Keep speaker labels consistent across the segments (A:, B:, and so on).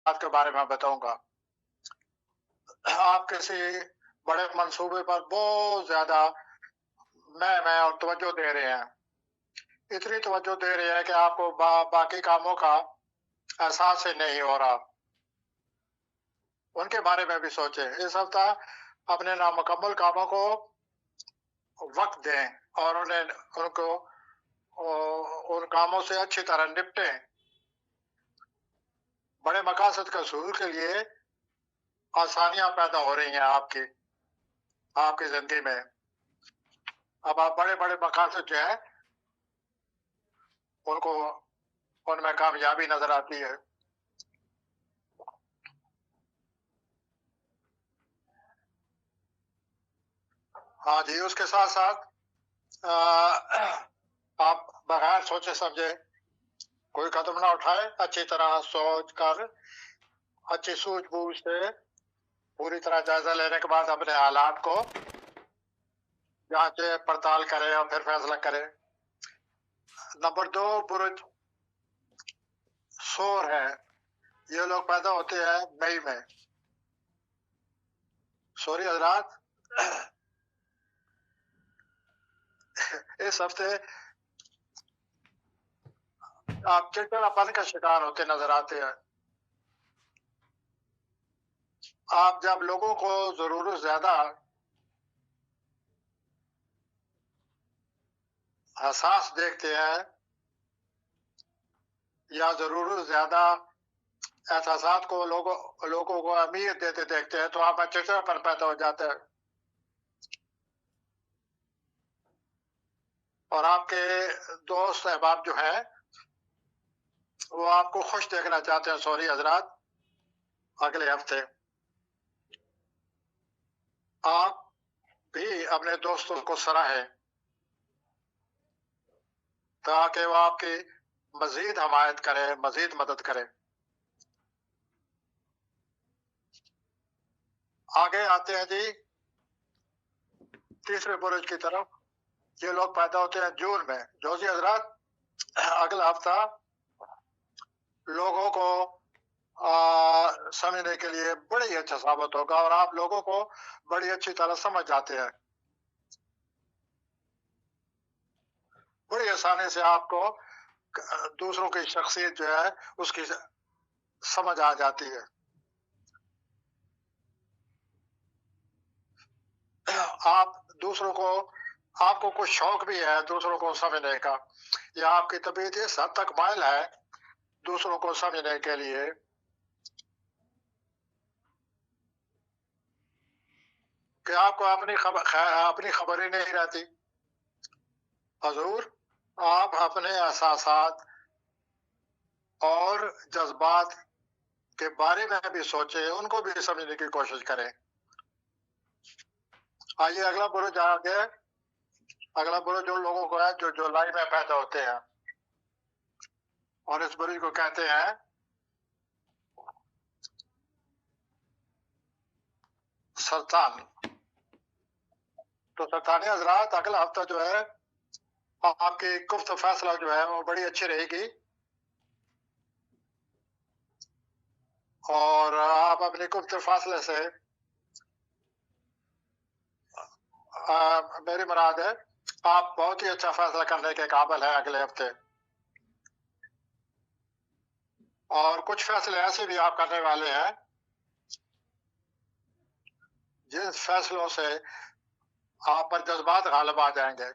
A: के बारे में बताऊँगा। आप किसी बड़े मंसूबे पर बहुत ज़्यादा मैं और तवज्जो दे रहे हैं। इतनी तवज्जो दे रहे हैं कि आपको बाकी कामों का एहसास ही नहीं हो रहा। उनके बारे में भी सोचें। इस हफ़्ता अपने नामुकम्मल कामों को वक़्त दें और उनको उन कामों से अच्छी तरह निपटें। बड़े मकासद के हसूल के लिए आसानियाँ पैदा हो रही हैं आपकी ज़िंदगी में। अब आप बड़े-बड़े मकासद जो हैं, उनको उनमें कामयाबी नज़र आती है। हाँ जी, उसके साथ-साथ आप बगैर सोचे-समझे कोई कदम ना उठाएँ, अच्छी तरह सोच कर, अच्छी सूझ-बूझ से पूरी तरह जायज़ा लेने के बाद अपने हालात को जाँचें, पड़ताल करें और फिर फैसला करें। नंबर 2 बुरुज सूर है। ये लोग पैदा होते हैं मई में। सॉरी हज़रात, इस हफ़्ते आप चिड़चिड़ापन का शिकार होते नज़र आते हैं। आप जब लोगों को ज़रूरत से ज़्यादा हसास देखते हैं या ज़रूरत से ज़्यादा एहसासात को लोगों को अहमियत देते देखते हैं, तो आप में चिड़चिड़ापन पैदा हो जाता है। और आपके दोस्त अहबाब जो हैं, वो आपको खुश देखना चाहते हैं, सॉरी हज़रात, अगले हफ़्ते। आप भी अपने दोस्तों को सराहें, ताकि वो आपकी मज़ीद हमायत करें, मज़ीद मदद करें। आगे आते हैं जी, तीसरे बुरुज की तरफ। ये लोग पैदा होते हैं जून में। जो जी हज़रात, अगला हफ़्ता लोगों को समझने के लिए बड़ा ही अच्छा साबित होगा और आप लोगों को बड़ी अच्छी तरह समझ जाते हैं। बड़ी आसानी से आपको दूसरों की शख्सियत जो है, उसकी समझ आ जाती है। आप दूसरों को आपको कुछ शौक भी है दूसरों को समझने का, या आपकी तबीयत इस हद तक माइल है दूसरों को समझने के लिए कि आपको अपनी खबर ही नहीं रहती। हजूर, आप अपने एहसासात और जज्बात के बारे में भी सोचें, उनको भी समझने की कोशिश करें। आइए अगला बुरुज आ गया। अगला बुरुज उन लोगों को है जो जुलाई में पैदा होते हैं और इस बुरुज को कहते हैं सरतान। तो सरतानी हजरात, अगला हफ्ता जो है आपकी गुफ्त फैसला जो है वो बड़ी अच्छी रहेगी और आप अपनी गुफ्त फासले से मेरी मुराद है आप बहुत ही अच्छा फैसला करने के काबिल है अगले हफ्ते। और कुछ फैसले ऐसे भी आप करने वाले हैं जिन फैसलों से आप पर जज्बात गालिब आ जाएंगे।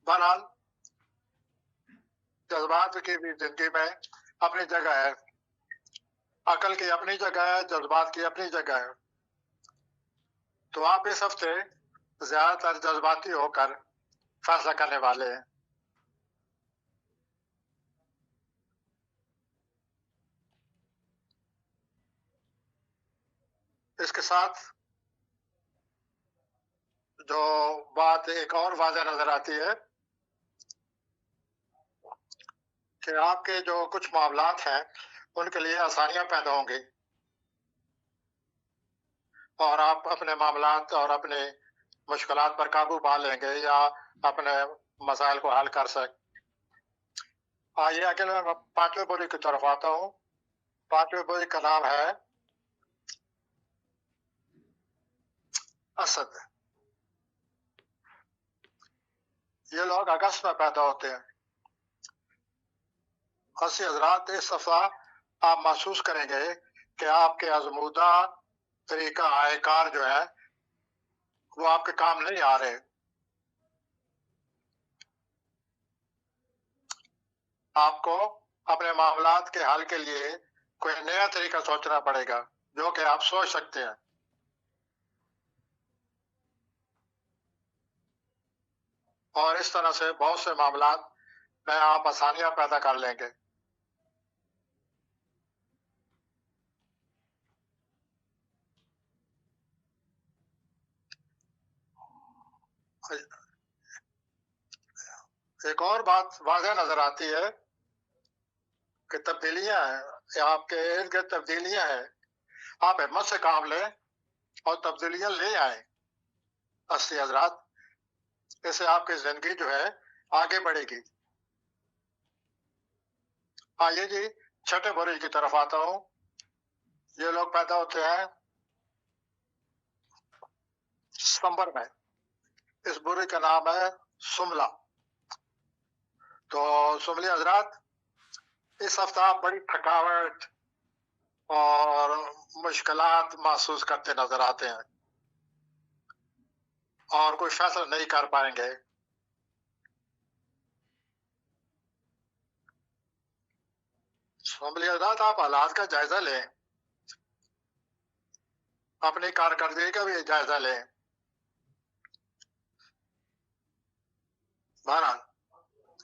A: बहरहाल, जज्बात की भी जिंदगी में अपनी जगह है, अकल की अपनी जगह है, जज्बात की अपनी जगह है। तो आप इस हफ्ते ज्यादातर जज्बाती होकर फैसला करने वाले हैं। इसके साथ जो बात एक और वाज़ह नजर आती है कि आपके जो कुछ मामलात हैं उनके लिए आसानियां पैदा होंगी और आप अपने मामलात और अपने मुश्किलात पर काबू पा लेंगे या अपने मसाइल को हल कर सक। आइए अगले मैं 5वें बुरे की तरफ आता हूँ। 5वें बुरे का नाम है असद। ये लोग अगस्त में पैदा होते हैं। हसी हजरात, इस दफा आप महसूस करेंगे कि आपके आजमूदा तरीका आयकार जो है वो आपके काम नहीं आ रहे। आपको अपने मामलात के हल के लिए कोई नया तरीका सोचना पड़ेगा जो कि आप सोच सकते हैं। और इस तरह से बहुत से मामलात में आप आसानियां पैदा कर लेंगे। एक और बात वाज़ेह नजर आती है कि तब्दीलियां हैं, आपके इर्द गिर्द तब्दीलियां हैं। आप हिम्मत से काम लें और तब्दीलियां ले आए। अस्सी हजरात, इससे आपकी जिंदगी जो है आगे बढ़ेगी। आइए जी, छठे बुरे की तरफ आता हूँ। ये लोग पैदा होते हैं सितंबर में। इस बुरे का नाम है सुमला। तो सुमली हजरात, इस हफ्ता आप बड़ी थकावट और मुश्किलात महसूस करते नजर आते हैं और कोई फैसला नहीं कर पाएंगे। सुमली हजरात, आप हालात का जायजा लें, अपनी कारकर्दगी का भी जायजा लें। बहरहाल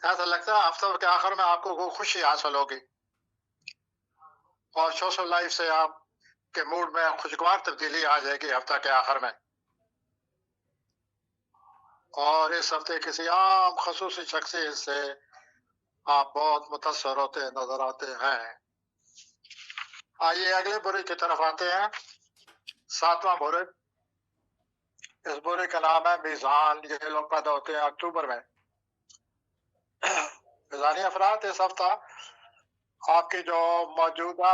A: ऐसा लगता है हफ्ते के आखिर में आपको वो खुशी हासिल होगी और सोशल लाइफ से आप के मूड में खुशगवार तब्दीली आ जाएगी हफ्ते के आखिर में। और इस हफ्ते किसी आम खसूसी शख्सियत से आप बहुत मुतासर होते नजर आते हैं। आइए अगले बुरे की तरफ आते हैं। 7वां बुरे। इस बुरे का नाम है मीज़ान। ये लोग पैदा होते हैं अक्टूबर में। मीज़ानी अफराद, इस हफ्ता आपकी जो मौजूदा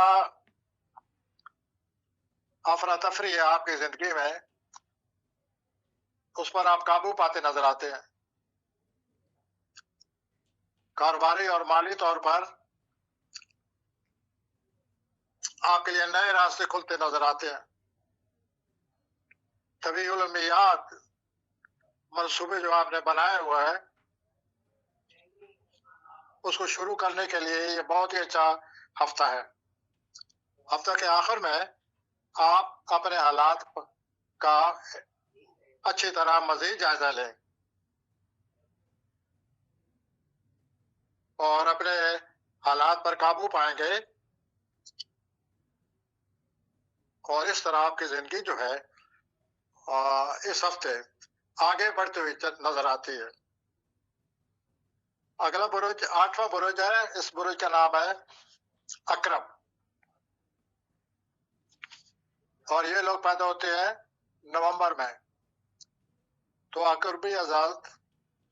A: अफरा तफरी है आपकी जिंदगी में, उस पर आप काबू पाते नजर आते हैं। कारोबारी और माली तौर पर आपके लिए नए रास्ते खुलते नजर आते हैं। तवीउल मियाद मंसूबे जो आपने बनाए हुए हैं उसको शुरू करने के लिए ये बहुत ही अच्छा हफ्ता है। हफ्ते के आखिर में आप अपने हालात का अच्छी तरह मजीद जायजा लें और अपने हालात पर काबू पाएंगे और इस तरह आपकी जिंदगी जो है इस हफ्ते आगे बढ़ती हुई नजर आती है। अगला बुरुज 8वां बुरुज है। इस बुरुज का नाम है अकरब और ये लोग पैदा होते हैं नवंबर में। तो अकरबी आजाद,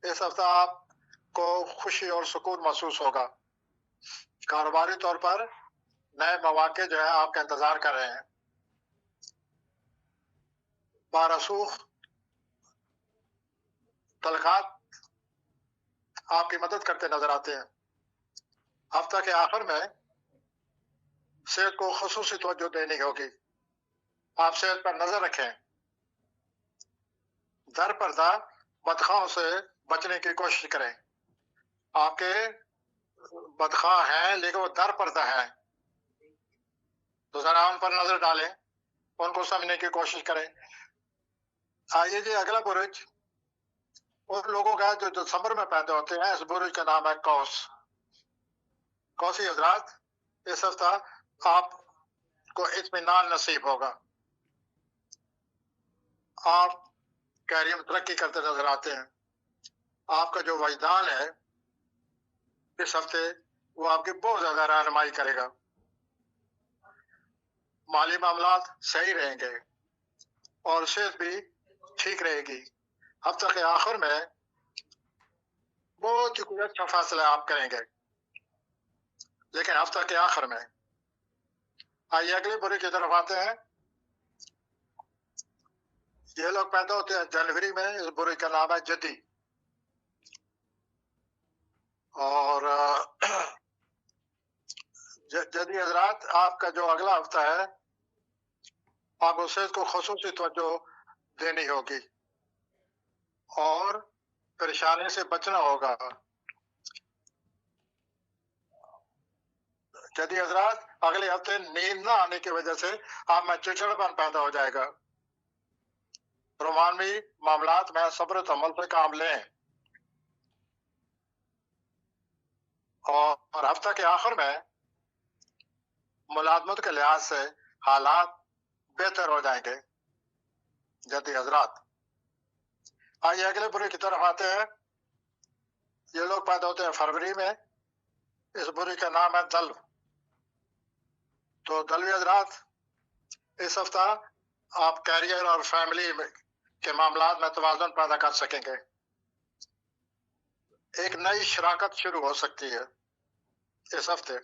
A: इस हफ्ता आपको खुशी और सुकून महसूस होगा। कारोबारी तौर पर नए मौके जो है आपका इंतजार कर रहे हैं। बारसूख तलखात आपकी मदद करते नजर आते हैं। हफ्ता के आखिर में सेहत को खुसूसी तवज्जो देनी होगी। आप सेहत पर नजर रखें। दर पर्दा बदखाओं से बचने की कोशिश करें। आपके बदखा हैं लेकिन वो दर पर्दा है, तो जरा उन पर नजर डालें, उनको समझने की कोशिश करें। आइए जी, अगला बुरुज उन लोगों का जो दिसंबर में पैदा होते हैं। इस बुरुज का नाम है कौस। कौसी हजरात, इस हफ्ता आपको इत्मीनान नसीब होगा। आप कैरियर में तरक्की करते नजर आते हैं। आपका जो वजदान है इस हफ्ते वो आपकी बहुत ज्यादा रहनुमाई करेगा। माली मामलात सही रहेंगे और सेहत भी ठीक रहेगी। हफ्ते के आखिर में बहुत ही कोई अच्छा फैसला आप करेंगे। लेकिन हफ्ता के आखिर में। आइए अगली बुरी की तरफ आते हैं। ये लोग पैदा होते हैं जनवरी में। इस बुरी का नाम है जदी। और जदी हजरात, आपका जो अगला हफ्ता है, आपको सेहत को खुसूसी तवज्जो देनी होगी और परेशानी से बचना होगा। जदी हजरात, अगले हफ्ते नींद ना आने की वजह से आप में चिड़चिड़ापन पैदा हो जाएगा। रोमानवी मामलात में सब्र तहम्मुल से काम लें। और हफ्ता के आखिर में मुलाजमत के लिहाज से हालात बेहतर हो जाएंगे। जदी हजरात, आइए अगले बुरे की तरफ आते हैं। ये लोग पैदा होते हैं फरवरी में। इस बुरे का नाम है दल्व। तो दलवी हजरात, इस हफ्ता आप कैरियर और फैमिली के मामलात में तवाज़ुन पैदा कर सकेंगे। एक नई शराकत शुरू हो सकती है इस हफ्ते,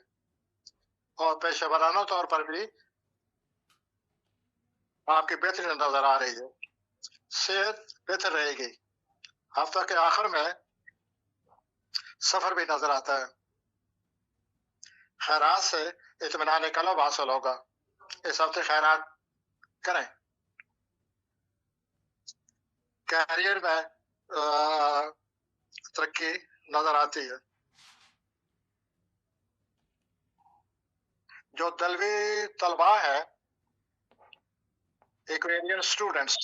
A: और पेशेवराना तौर पर भी आपकी बेहतरी नजर आ रही है। सेहत बेहतर रहेगी। हफ्ता के आखिर में सफर भी नजर आता है। खैरात से इत्मीनान कल्ब हासिल होगा। इस हफ्ते खैरात करें। कैरियर में तरक्की नजर आती है। जो दलवी तलबा है, एक्वेरियन स्टूडेंट्स,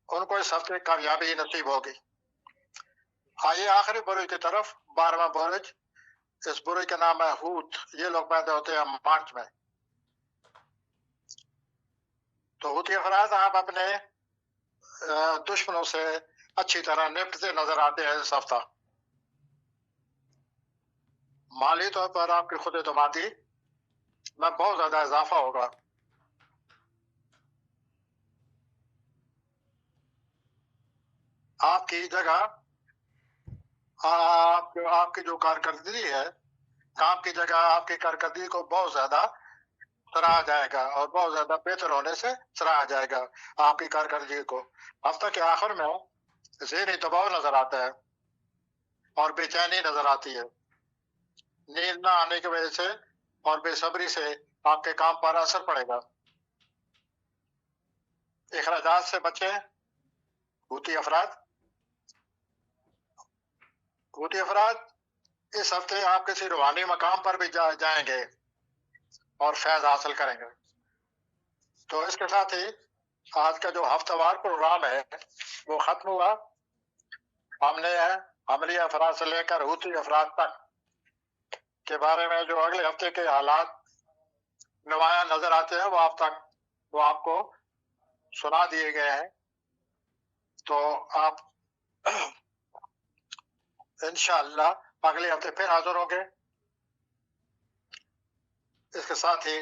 A: उनको इस हफ्ते कामयाबी नसीब होगी। आइए आखिरी बुरे की तरफ, 12वां बुरुज। इस बुरे का नाम है हूत। ये लोग पैदा होते हैं मार्च में। तो हूती अफराद, आप अपने दुश्मनों से अच्छी तरह निपटते नजर आते हैं इस हफ्ता। माली तौर पर आपकी खुद एतमादी में बहुत ज्यादा इजाफा होगा। आपकी जगह आपकी जो कारकर्दगी है, काम की जगह आपकी कारकर्दगी को बहुत ज्यादा सराहा जाएगा और बहुत ज्यादा बेहतर होने से सराहा जाएगा आपकी कारकर्दगी को। हफ्ते के आखिर में ज़हनी दबाव नजर आता है और बेचैनी नजर आती है। नींद न आने की वजह से और बेसब्री से आपके काम पर असर पड़ेगा। इखराजात से बचें। हूती अफराद इस हफ्ते आप किसी रूहानी मकाम पर भी जाएंगे और फैज हासिल करेंगे। तो इसके साथ ही आज का जो हफ्तावार प्रोग्राम है वो खत्म हुआ। हमने अमली अफराद से लेकर हूती अफराद तक के बारे में जो अगले हफ्ते के हालात नुमाया नजर आते हैं वो आपको सुना दिए गए हैं। तो आप इंशाअल्लाह अगले हफ्ते फिर हाजिर होंगे। इसके साथ ही